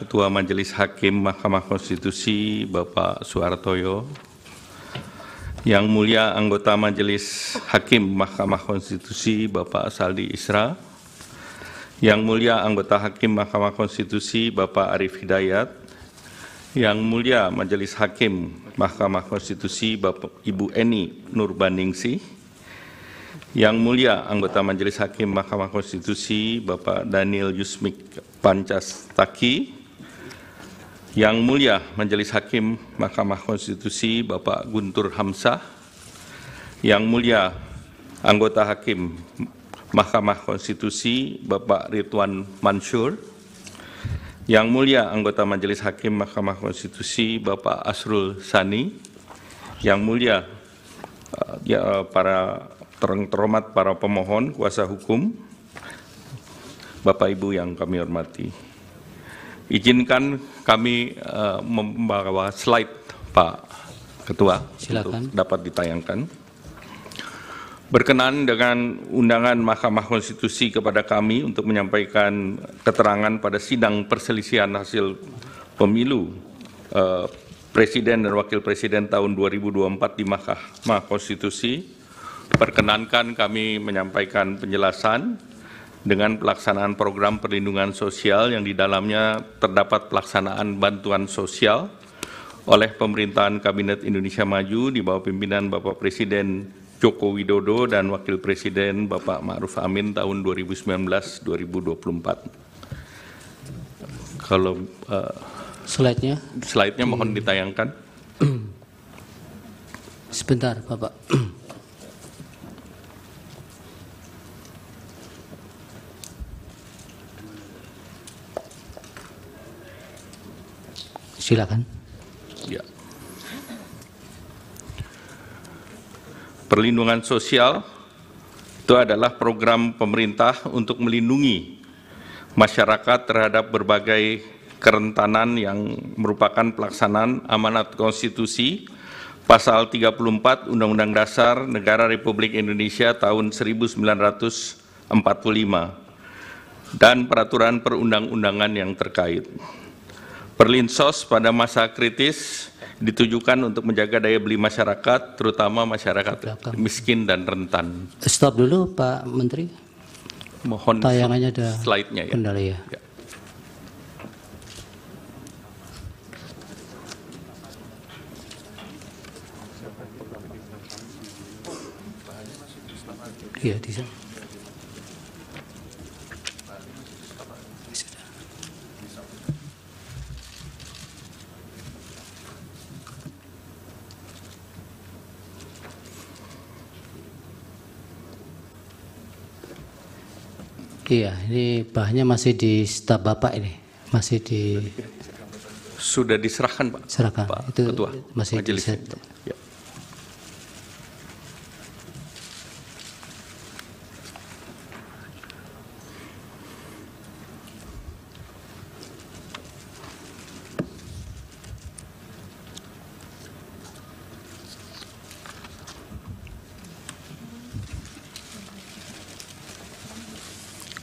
Ketua Majelis Hakim Mahkamah Konstitusi Bapak Suhartoyo, Yang Mulia Anggota Majelis Hakim Mahkamah Konstitusi Bapak Saldi Isra, Yang Mulia Anggota Hakim Mahkamah Konstitusi Bapak Arief Hidayat, Yang Mulia Majelis Hakim Mahkamah Konstitusi Bapak Ibu Eni Nurbaningsih, Yang Mulia Anggota Majelis Hakim Mahkamah Konstitusi Bapak Daniel Yusmik Pancastaki, Yang Mulia Majelis Hakim Mahkamah Konstitusi Bapak Guntur Hamzah, Yang Mulia Anggota Hakim Mahkamah Konstitusi Bapak Ridwan Mansur, Yang Mulia Anggota Majelis Hakim Mahkamah Konstitusi Bapak Asrul Sani, Yang Mulia para terhormat para pemohon, kuasa hukum, Bapak Ibu yang kami hormati. Izinkan kami membawa slide Pak Ketua. Silakan. Untuk dapat ditayangkan. Berkenan dengan undangan Mahkamah Konstitusi kepada kami untuk menyampaikan keterangan pada sidang perselisihan hasil pemilu Presiden dan Wakil Presiden tahun 2024 di Mahkamah Konstitusi. Perkenankan kami menyampaikan penjelasan dengan pelaksanaan program perlindungan sosial yang di dalamnya terdapat pelaksanaan bantuan sosial oleh pemerintahan Kabinet Indonesia Maju di bawah pimpinan Bapak Presiden Joko Widodo dan Wakil Presiden Bapak Ma'ruf Amin tahun 2019-2024. Kalau slide-nya mohon ditayangkan. Sebentar, Bapak. Silakan. Ya. Perlindungan sosial itu adalah program pemerintah untuk melindungi masyarakat terhadap berbagai kerentanan yang merupakan pelaksanaan amanat konstitusi pasal 34 Undang-Undang Dasar Negara Republik Indonesia tahun 1945 dan peraturan perundang-undangan yang terkait. Perlinsos pada masa kritis ditujukan untuk menjaga daya beli masyarakat, terutama masyarakat miskin dan rentan. Stop dulu Pak Menteri. Mohon tayangannya ada slide-nya ya. Kendala ya. Iya, di sana. Iya, ini bahannya masih di staf Bapak ini, masih di. Sudah diserahkan Pak. Serahkan. Pak Itu Ketua masih Majelis. Ya.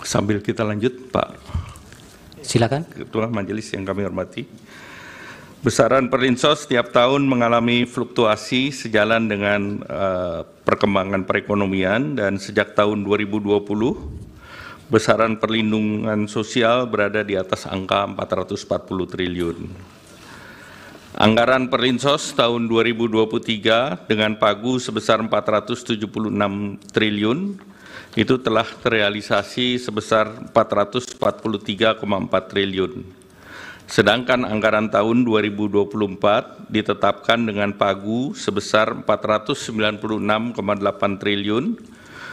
Sambil kita lanjut, Pak. Silakan. Ketua Majelis yang kami hormati. Besaran perlinsos setiap tahun mengalami fluktuasi sejalan dengan perkembangan perekonomian dan sejak tahun 2020 besaran perlindungan sosial berada di atas angka 440 triliun. Anggaran perlinsos tahun 2023 dengan pagu sebesar 476 triliun itu telah terrealisasi sebesar 443,4 triliun. Sedangkan anggaran tahun 2024 ditetapkan dengan pagu sebesar 496,8 triliun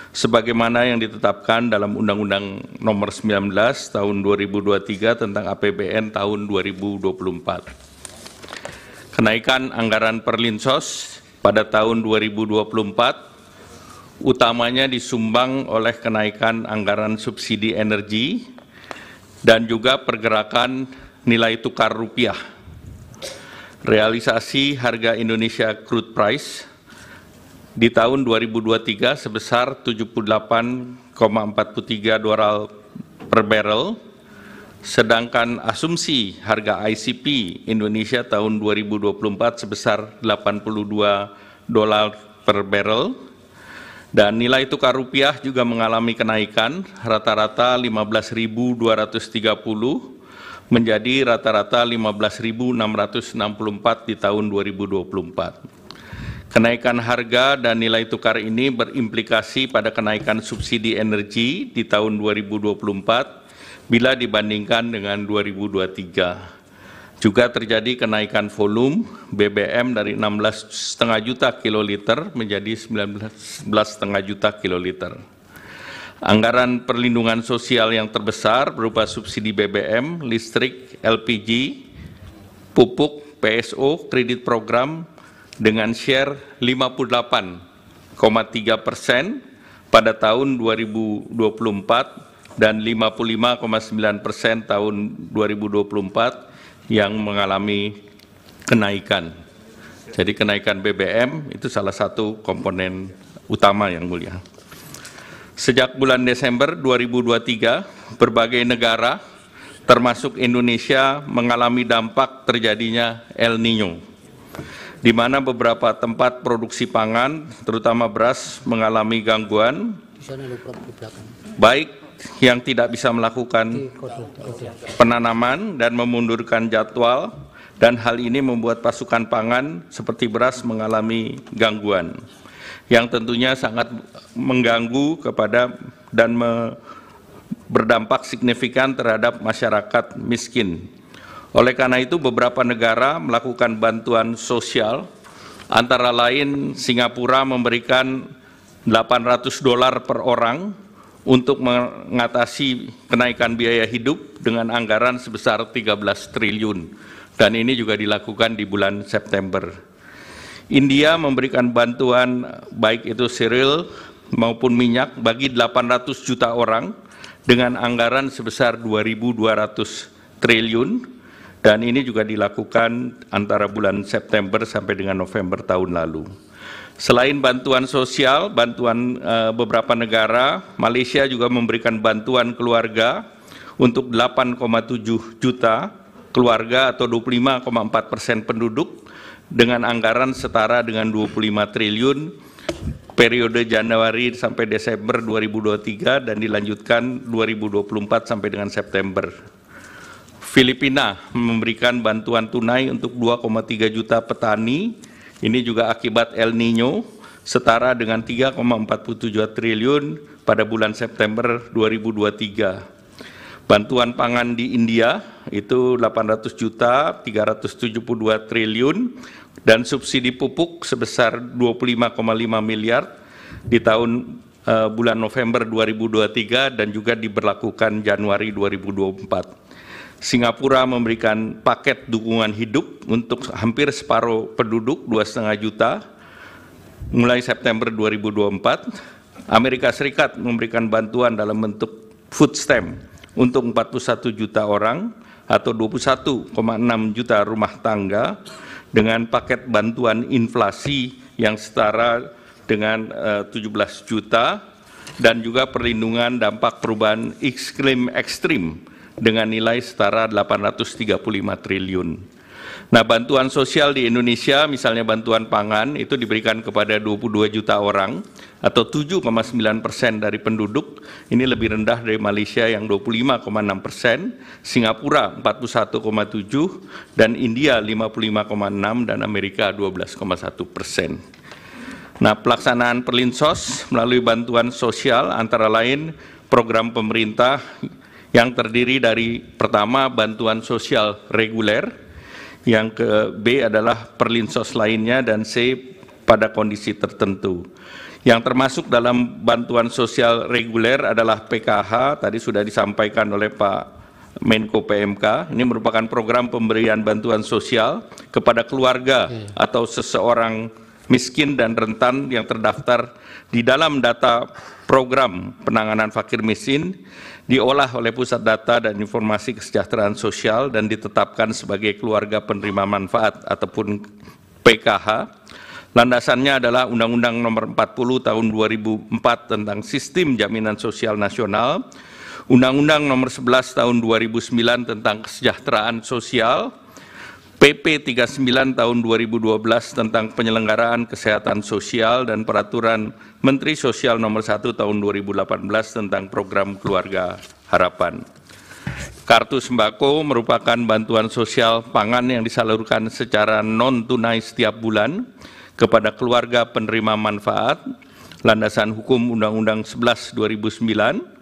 sebagaimana yang ditetapkan dalam Undang-Undang Nomor 19 Tahun 2023 tentang APBN tahun 2024. Kenaikan anggaran perlinsos pada tahun 2024 utamanya disumbang oleh kenaikan anggaran subsidi energi dan juga pergerakan nilai tukar rupiah. Realisasi harga Indonesia crude price di tahun 2023 sebesar 78,43 dolar per barrel, sedangkan asumsi harga ICP Indonesia tahun 2024 sebesar $82 per barrel, dan nilai tukar rupiah juga mengalami kenaikan rata-rata 15.230 menjadi rata-rata 15.664 di tahun 2024. Kenaikan harga dan nilai tukar ini berimplikasi pada kenaikan subsidi energi di tahun 2024 bila dibandingkan dengan 2023. Juga terjadi kenaikan volume BBM dari 16,5 juta kiloliter menjadi 19,5 juta kiloliter. Anggaran perlindungan sosial yang terbesar berupa subsidi BBM, listrik, LPG, pupuk, PSO, kredit program dengan share 58,3% pada tahun 2024 dan 55,9% tahun 2024 yang mengalami kenaikan. Jadi kenaikan BBM itu salah satu komponen utama yang mulia. Sejak bulan Desember 2023, berbagai negara termasuk Indonesia mengalami dampak terjadinya El Niño, di mana beberapa tempat produksi pangan, terutama beras, mengalami gangguan, baik yang tidak bisa melakukan penanaman dan memundurkan jadwal, dan hal ini membuat pasokan pangan seperti beras mengalami gangguan, yang tentunya sangat mengganggu kepada dan berdampak signifikan terhadap masyarakat miskin. Oleh karena itu, beberapa negara melakukan bantuan sosial, antara lain Singapura memberikan $800 per orang untuk mengatasi kenaikan biaya hidup dengan anggaran sebesar 13 triliun, dan ini juga dilakukan di bulan September. India memberikan bantuan baik itu cereal maupun minyak bagi 800 juta orang dengan anggaran sebesar 2.200 triliun, dan ini juga dilakukan antara bulan September sampai dengan November tahun lalu. Selain bantuan sosial, bantuan beberapa negara, Malaysia juga memberikan bantuan keluarga untuk 8,7 juta keluarga atau 25,4% penduduk dengan anggaran setara dengan 25 triliun periode Januari sampai Desember 2023 dan dilanjutkan 2024 sampai dengan September. Filipina memberikan bantuan tunai untuk 2,3 juta petani, ini juga akibat El Niño, setara dengan 3,47 triliun pada bulan September 2023. Bantuan pangan di India itu 800 juta, 372 triliun, dan subsidi pupuk sebesar 25,5 miliar di tahun bulan November 2023 dan juga diberlakukan Januari 2024. Singapura memberikan paket dukungan hidup untuk hampir separuh penduduk 2,5 juta mulai September 2024. Amerika Serikat memberikan bantuan dalam bentuk food stamp untuk 41 juta orang atau 21,6 juta rumah tangga dengan paket bantuan inflasi yang setara dengan 17 juta dan juga perlindungan dampak perubahan iklim ekstrim dengan nilai setara 835 triliun. Nah, bantuan sosial di Indonesia, misalnya bantuan pangan, itu diberikan kepada 22 juta orang atau 7,9% dari penduduk. Ini lebih rendah dari Malaysia yang 25,6%, Singapura 41,7%, dan India 55,6%, dan Amerika 12,1%. Nah, pelaksanaan Perlinsos melalui bantuan sosial antara lain program pemerintah yang terdiri dari pertama bantuan sosial reguler, yang ke B adalah perlinsos lainnya, dan C pada kondisi tertentu. Yang termasuk dalam bantuan sosial reguler adalah PKH, tadi sudah disampaikan oleh Pak Menko PMK. Ini merupakan program pemberian bantuan sosial kepada keluarga atau seseorang miskin dan rentan yang terdaftar di dalam data program penanganan fakir miskin, diolah oleh Pusat Data dan Informasi Kesejahteraan Sosial dan ditetapkan sebagai keluarga penerima manfaat ataupun PKH. Landasannya adalah Undang-Undang Nomor 40 Tahun 2004 tentang Sistem Jaminan Sosial Nasional, Undang-Undang Nomor 11 Tahun 2009 tentang Kesejahteraan Sosial, PP 39 Tahun 2012 tentang Penyelenggaraan Kesehatan Sosial, dan Peraturan Menteri Sosial Nomor 1 Tahun 2018 tentang Program Keluarga Harapan. Kartu sembako merupakan bantuan sosial pangan yang disalurkan secara non-tunai setiap bulan kepada keluarga penerima manfaat, landasan hukum Undang-Undang 11 2009,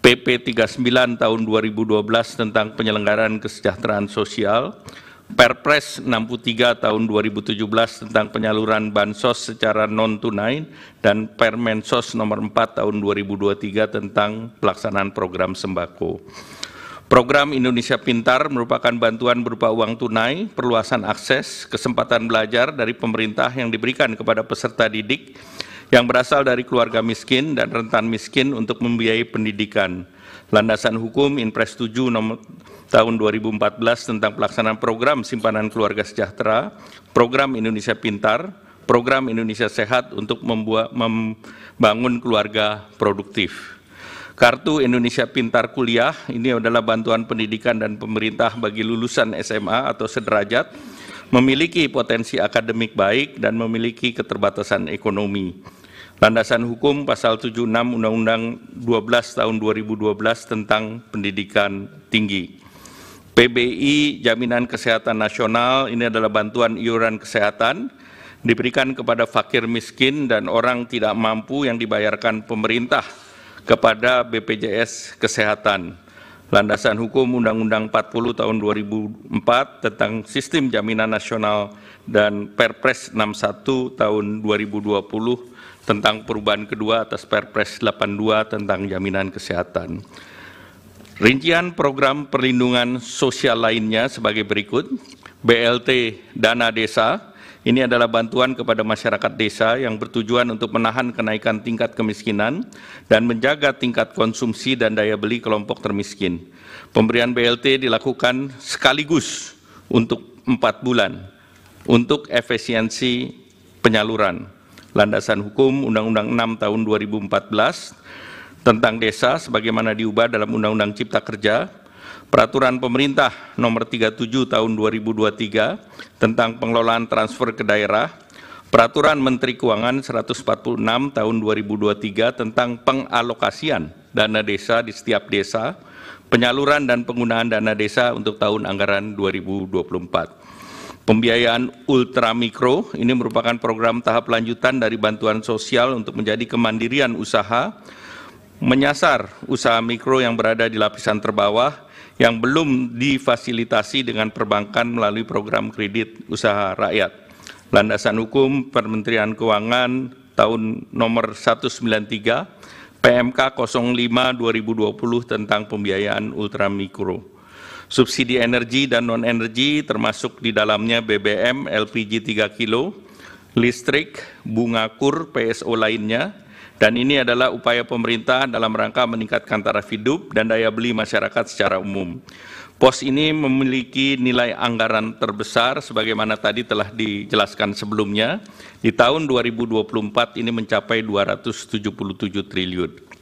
PP 39 Tahun 2012 tentang Penyelenggaraan Kesejahteraan Sosial, Perpres 63 Tahun 2017 tentang penyaluran bansos secara non-tunai, dan Permensos Nomor 4 Tahun 2023 tentang pelaksanaan program sembako. Program Indonesia Pintar merupakan bantuan berupa uang tunai, perluasan akses, kesempatan belajar dari pemerintah yang diberikan kepada peserta didik yang berasal dari keluarga miskin dan rentan miskin untuk membiayai pendidikan. Landasan hukum Inpres 7 Nomor Tahun 2014 tentang pelaksanaan program simpanan keluarga sejahtera, Program Indonesia Pintar, Program Indonesia Sehat untuk membangun keluarga produktif. Kartu Indonesia Pintar Kuliah ini adalah bantuan pendidikan dan pemerintah bagi lulusan SMA atau sederajat memiliki potensi akademik baik dan memiliki keterbatasan ekonomi. Landasan hukum Pasal 76 Undang-Undang 12 Tahun 2012 tentang Pendidikan Tinggi. PBI Jaminan Kesehatan Nasional ini adalah bantuan iuran kesehatan diberikan kepada fakir miskin dan orang tidak mampu yang dibayarkan pemerintah kepada BPJS Kesehatan. Landasan hukum Undang-Undang 40 Tahun 2004 tentang Sistem Jaminan Nasional dan Perpres 61 Tahun 2020 tentang perubahan kedua atas Perpres 82 tentang jaminan kesehatan. Rincian program perlindungan sosial lainnya sebagai berikut. BLT Dana Desa, ini adalah bantuan kepada masyarakat desa yang bertujuan untuk menahan kenaikan tingkat kemiskinan dan menjaga tingkat konsumsi dan daya beli kelompok termiskin. Pemberian BLT dilakukan sekaligus untuk 4 bulan untuk efisiensi penyaluran. Landasan hukum Undang-Undang 6 Tahun 2014 tentang desa sebagaimana diubah dalam Undang-Undang Cipta Kerja, Peraturan Pemerintah Nomor 37 Tahun 2023 tentang pengelolaan transfer ke daerah, Peraturan Menteri Keuangan 146 Tahun 2023 tentang pengalokasian dana desa di setiap desa, penyaluran dan penggunaan dana desa untuk tahun anggaran 2024. Pembiayaan ultramikro ini merupakan program tahap lanjutan dari bantuan sosial untuk menjadi kemandirian usaha, menyasar usaha mikro yang berada di lapisan terbawah yang belum difasilitasi dengan perbankan melalui program kredit usaha rakyat. Landasan hukum Kementerian Keuangan tahun nomor 193 PMK 05 2020 tentang pembiayaan ultramikro. Subsidi energi dan non-energi termasuk di dalamnya BBM, LPG 3 kilo, listrik, bunga kur, PSO lainnya, dan ini adalah upaya pemerintah dalam rangka meningkatkan taraf hidup dan daya beli masyarakat secara umum. Pos ini memiliki nilai anggaran terbesar sebagaimana tadi telah dijelaskan sebelumnya. Di tahun 2024 ini mencapai 277 triliun.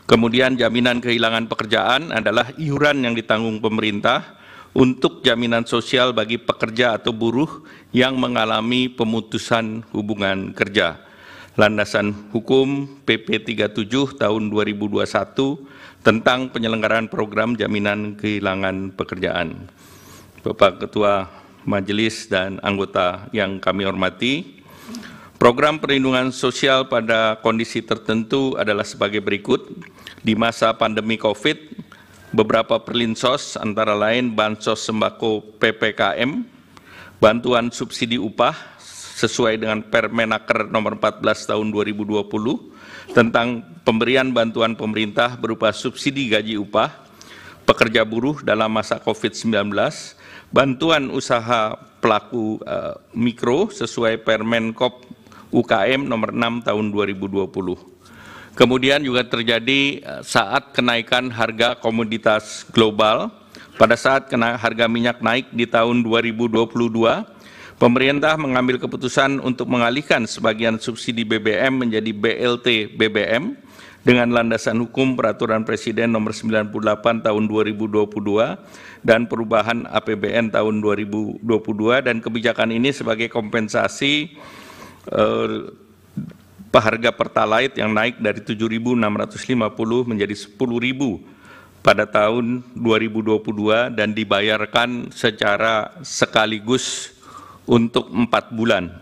Kemudian jaminan kehilangan pekerjaan adalah iuran yang ditanggung pemerintah untuk jaminan sosial bagi pekerja atau buruh yang mengalami pemutusan hubungan kerja. Landasan hukum PP 37 tahun 2021 tentang penyelenggaraan program jaminan kehilangan pekerjaan. Bapak Ketua Majelis dan anggota yang kami hormati, program perlindungan sosial pada kondisi tertentu adalah sebagai berikut. Di masa pandemi COVID, beberapa perlinsos antara lain bansos sembako PPKM, bantuan subsidi upah sesuai dengan Permenaker nomor 14 tahun 2020 tentang pemberian bantuan pemerintah berupa subsidi gaji upah pekerja buruh dalam masa COVID-19, bantuan usaha pelaku mikro sesuai Permenkop UKM nomor 6 tahun 2020. Kemudian juga terjadi saat kenaikan harga komoditas global. Pada saat harga minyak naik di tahun 2022, pemerintah mengambil keputusan untuk mengalihkan sebagian subsidi BBM menjadi BLT BBM dengan landasan hukum Peraturan Presiden Nomor 98 Tahun 2022 dan perubahan APBN tahun 2022, dan kebijakan ini sebagai kompensasi harga Pertalite yang naik dari 7.650 menjadi 10.000 pada tahun 2022 dan dibayarkan secara sekaligus untuk 4 bulan.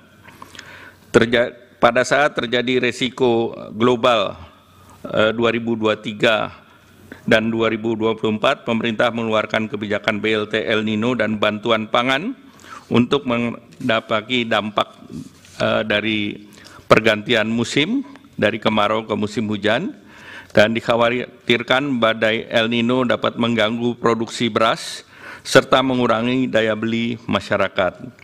Pada saat terjadi resiko global 2023 dan 2024, pemerintah mengeluarkan kebijakan BLT El Nino dan bantuan pangan untuk mendapati dampak dari pergantian musim dari kemarau ke musim hujan, dan dikhawatirkan badai El Nino dapat mengganggu produksi beras serta mengurangi daya beli masyarakat.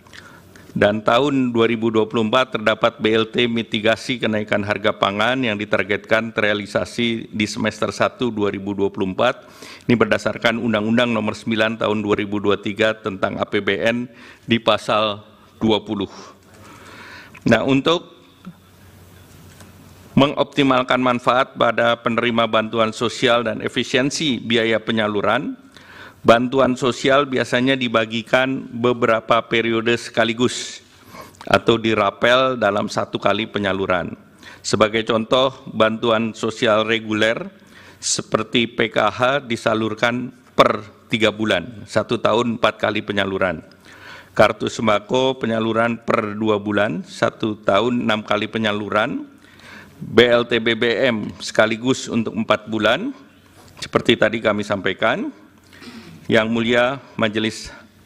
Dan tahun 2024 terdapat BLT mitigasi kenaikan harga pangan yang ditargetkan terrealisasi di semester 1 2024. Ini berdasarkan Undang-Undang Nomor 9 Tahun 2023 tentang APBN di pasal 20. Nah, untuk mengoptimalkan manfaat pada penerima bantuan sosial dan efisiensi biaya penyaluran, bantuan sosial biasanya dibagikan beberapa periode sekaligus atau dirapel dalam satu kali penyaluran. Sebagai contoh, bantuan sosial reguler seperti PKH disalurkan per 3 bulan, 1 tahun 4 kali penyaluran. Kartu sembako penyaluran per 2 bulan, 1 tahun 6 kali penyaluran. BLT BBM sekaligus untuk 4 bulan, seperti tadi kami sampaikan. Yang Mulia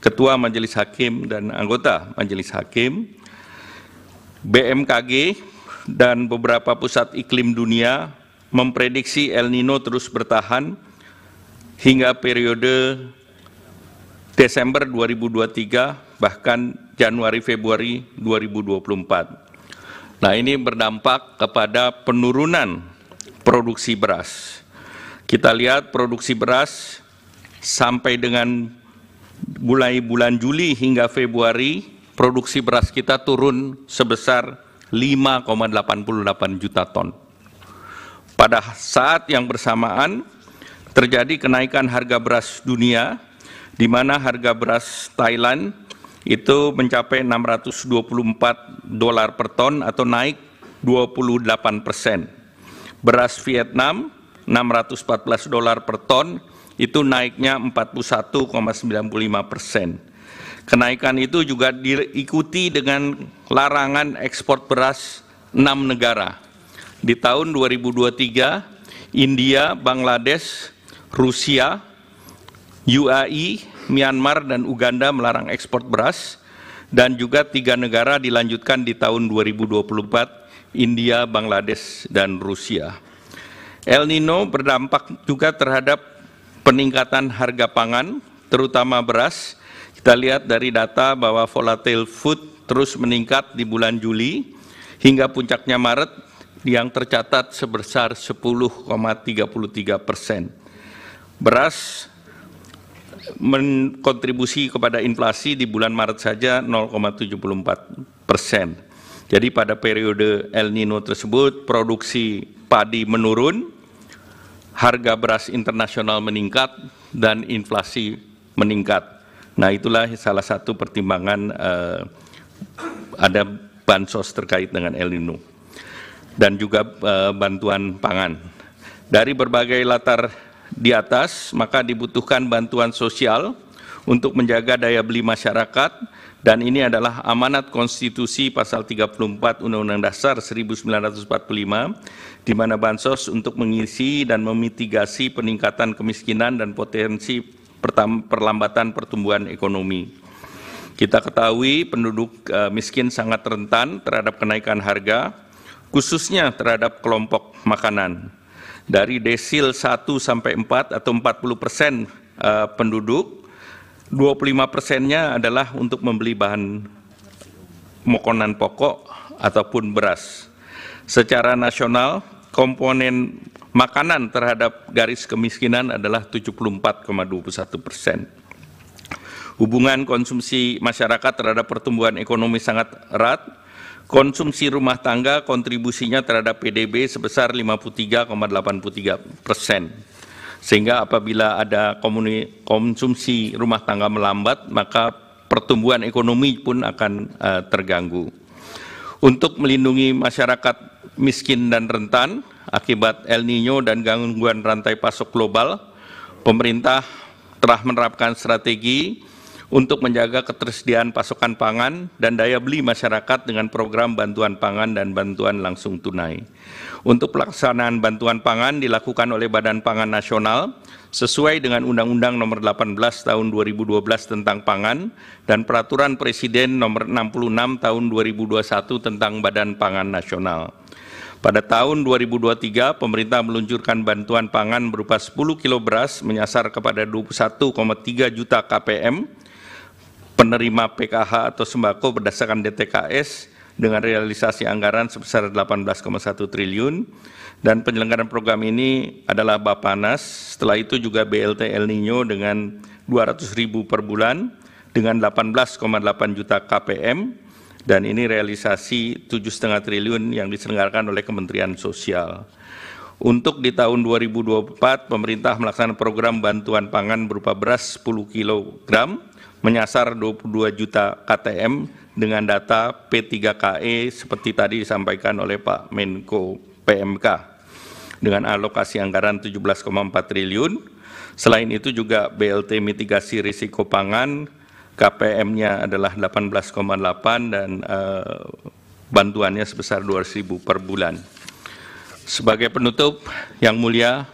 Ketua Majelis Hakim dan anggota Majelis Hakim, BMKG dan beberapa pusat iklim dunia memprediksi El Nino terus bertahan hingga periode Desember 2023 bahkan Januari-Februari 2024. Nah, ini berdampak kepada penurunan produksi beras. Kita lihat produksi beras sampai dengan mulai bulan Juli hingga Februari, produksi beras kita turun sebesar 5,88 juta ton. Pada saat yang bersamaan, terjadi kenaikan harga beras dunia, di mana harga beras Thailand itu mencapai $624 per ton atau naik 28%. Beras Vietnam $614 per ton, itu naiknya 41,95%. Kenaikan itu juga diikuti dengan larangan ekspor beras 6 negara. Di tahun 2023, India, Bangladesh, Rusia, UAE, Myanmar, dan Uganda melarang ekspor beras, dan juga 3 negara dilanjutkan di tahun 2024, India, Bangladesh, dan Rusia. El Nino berdampak juga terhadap peningkatan harga pangan, terutama beras. Kita lihat dari data bahwa volatile food terus meningkat di bulan Juli hingga puncaknya Maret yang tercatat sebesar 10,33%. Beras menkontribusi kepada inflasi di bulan Maret saja 0,74%. Jadi pada periode El Nino tersebut produksi padi menurun, harga beras internasional meningkat, dan inflasi meningkat. Nah, itulah salah satu pertimbangan ada bansos terkait dengan El Nino dan juga bantuan pangan. Dari berbagai latar di atas, maka dibutuhkan bantuan sosial untuk menjaga daya beli masyarakat, dan ini adalah amanat konstitusi pasal 34 Undang-Undang Dasar 1945, di mana bansos untuk mengisi dan memitigasi peningkatan kemiskinan dan potensi perlambatan pertumbuhan ekonomi. Kita ketahui penduduk miskin sangat rentan terhadap kenaikan harga, khususnya terhadap kelompok makanan. Dari desil 1 sampai 4 atau 40% penduduk, 25%-nya adalah untuk membeli bahan makanan pokok ataupun beras. Secara nasional, komponen makanan terhadap garis kemiskinan adalah 74,21%. Hubungan konsumsi masyarakat terhadap pertumbuhan ekonomi sangat erat. Konsumsi rumah tangga kontribusinya terhadap PDB sebesar 53,83%. Sehingga apabila ada konsumsi rumah tangga melambat, maka pertumbuhan ekonomi pun akan terganggu. Untuk melindungi masyarakat miskin dan rentan akibat El Nino dan gangguan rantai pasok global, pemerintah telah menerapkan strategi untuk menjaga ketersediaan pasokan pangan dan daya beli masyarakat dengan program bantuan pangan dan bantuan langsung tunai. Untuk pelaksanaan bantuan pangan dilakukan oleh Badan Pangan Nasional sesuai dengan Undang-Undang Nomor 18 Tahun 2012 tentang Pangan dan Peraturan Presiden Nomor 66 Tahun 2021 tentang Badan Pangan Nasional. Pada tahun 2023, pemerintah meluncurkan bantuan pangan berupa 10 kilo beras menyasar kepada 21,3 juta KPM penerima PKH atau sembako berdasarkan DTKS dengan realisasi anggaran sebesar 18,1 triliun, dan penyelenggaraan program ini adalah Bappenas. Setelah itu juga BLT El Nino dengan 200.000 per bulan dengan 18,8 juta KPM, dan ini realisasi 7,5 triliun yang diselenggarakan oleh Kementerian Sosial. Untuk di tahun 2024, pemerintah melaksanakan program bantuan pangan berupa beras 10 kg menyasar 22 juta KTM dengan data P3KE seperti tadi disampaikan oleh Pak Menko PMK dengan alokasi anggaran 17,4 triliun. Selain itu juga BLT mitigasi risiko pangan KPM-nya adalah 18,8 dan bantuannya sebesar 200.000 per bulan. Sebagai penutup, Yang Mulia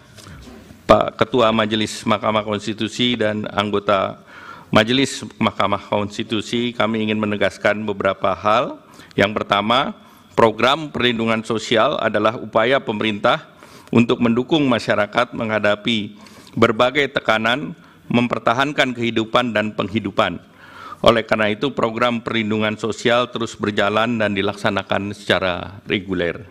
Pak Ketua Majelis Mahkamah Konstitusi dan anggota Majelis Mahkamah Konstitusi, kami ingin menegaskan beberapa hal. Yang pertama, program perlindungan sosial adalah upaya pemerintah untuk mendukung masyarakat menghadapi berbagai tekanan, mempertahankan kehidupan dan penghidupan. Oleh karena itu, program perlindungan sosial terus berjalan dan dilaksanakan secara reguler.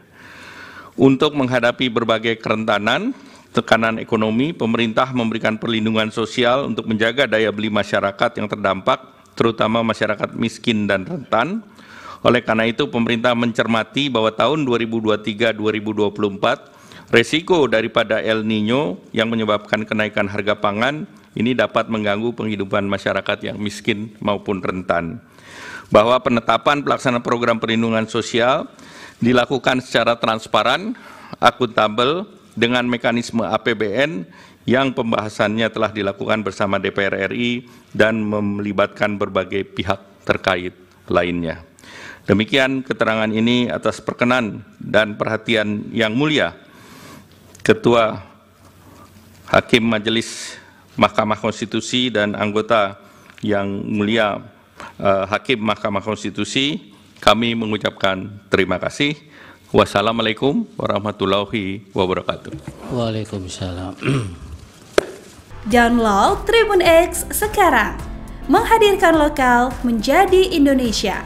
Untuk menghadapi berbagai kerentanan, tekanan ekonomi, pemerintah memberikan perlindungan sosial untuk menjaga daya beli masyarakat yang terdampak, terutama masyarakat miskin dan rentan. Oleh karena itu, pemerintah mencermati bahwa tahun 2023-2024, resiko daripada El Nino yang menyebabkan kenaikan harga pangan ini dapat mengganggu penghidupan masyarakat yang miskin maupun rentan. Bahwa penetapan pelaksanaan program perlindungan sosial dilakukan secara transparan, akuntabel, dengan mekanisme APBN yang pembahasannya telah dilakukan bersama DPR RI dan melibatkan berbagai pihak terkait lainnya. Demikian keterangan ini atas perkenan dan perhatian Yang Mulia Ketua Hakim Majelis Mahkamah Konstitusi dan anggota Yang Mulia Hakim Mahkamah Konstitusi. Kami mengucapkan terima kasih. Wassalamualaikum warahmatullahi wabarakatuh. Waalaikumsalam. Download Tribun X sekarang, menghadirkan lokal menjadi Indonesia.